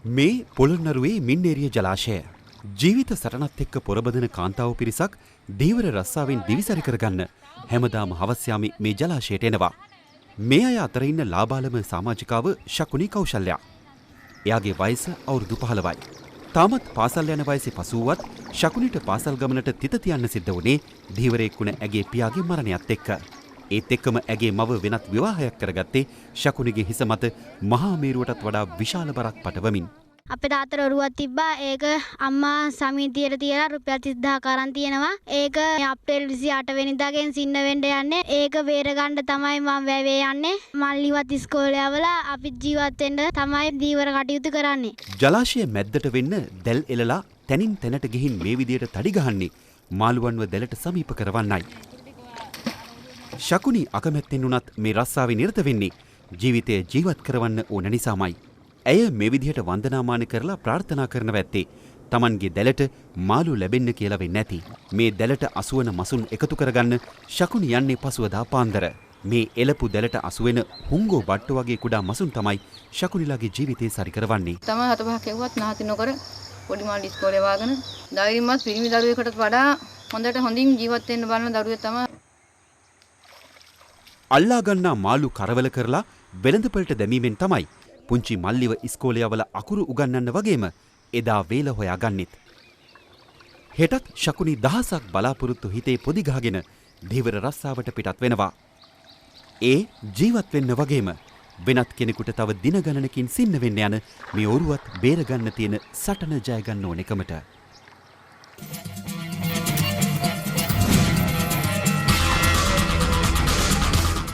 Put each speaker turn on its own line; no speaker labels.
මේ පොළොන්නරුවේ මින්නේරිය ජලාශය ජීවිත සටනත් එක්ක පොරබදන කාන්තාව පිරිසක් දීවර රස්සාවෙන් දිවිසරි කරගන්න හැමදාම හවස් යාමේ මේ ජලාශයට එනවා. මේ අය අතර ඉන්න ලාබාලම සමාජිකාව ශකුනි කෞශල්‍යා. එයාගේ වයස අවුරුදු 15යි. තාමත් පාසල් යන වයසේ පසු වුවත් ශකුනිට පාසල් ගමනට තිත තියන්න සිද්ධ වුණේ දීවරයෙක් වුණ ඇගේ පියාගේ මරණයත් එක්ක. ඒත් එක්කම ඇගේ මව වෙනත් විවාහයක් කරගත්තේ ශකුනිගේ හිස මත මහා මේරුවටත් වඩා විශාල බරක් පටවමින්.
අපේ තාත්තට ඔරුවක් තිබ්බා. ඒක අම්මා සමිතියට තියලා රුපියල් 30000 කරන් තියෙනවා. ඒක අප්‍රේල් 28 වෙනිදාගෙන් සින්න වෙන්න යන්නේ. ඒක බේර ගන්න තමයි මම වැවේ යන්නේ. මල්ලිවත් ඉස්කෝලේ යවලා අපි ජීවත් වෙන්න තමයි දීවර කටයුතු කරන්නේ.
ජලාශය මැද්දට වෙන්න දැල් එලලා තනින් තැනට ගිහින් මේ විදියට තඩි ගහන්නේ මාළුවන්ව දැලට සමීප කරවන්නයි. ශකුනි අකමැත්තෙන් උනත් මේ රස්සාවේ නිරත වෙන්නේ ජීවිතය ජීවත් කරවන්න ඕන නිසාමයි. ඇය මේ විදිහට වන්දනාමාන කරලා ප්‍රාර්ථනා කරනව ඇත්තේ Tamanගේ දැලට මාළු ලැබෙන්න කියලා වෙන්නේ නැති. මේ දැලට අසුවන මසුන් එකතු කරගන්න ශකුනි යන්නේ පසුවදා පාන්දර. මේ එලපු දැලට අසුවෙන හුංගෝ බට්ටු වගේ කුඩා මසුන් තමයි ශකුනිලාගේ ජීවිතේ සරි කරවන්නේ.
තමයි හත පහක් එව්වත් නාති නොකර පොඩි මාළු ඉස්කෝලේ වාගෙන ධෛර්යමත් පිරිමි දරුවෙකුට වඩා හොඳින් ජීවත් වෙන්න බලන දරුවෙක් තමයි.
අල්ලා ගන්නා මාළු කරවල කරලා වෙළඳපළට දැමීමෙන් තමයි පුංචි මල්ලිව ඉස්කෝලේ යවල අකුරු උගන්වන්න වගේම එදා වේල හොයාගන්නෙත්. හෙටත් ශකුනි දහසක් බලාපොරොත්තු හිතේ පොදි ගහගෙන දීවර රස්සාවට පිටත් වෙනවා. ඒ ජීවත් වෙන්න වගේම වෙනත් කෙනෙකුට තව දින ගණනකින් සින්න වෙන්න යන මේ ඔරුවත් බේරගන්න තියෙන සටන ජය ගන්න ඕන එකමට.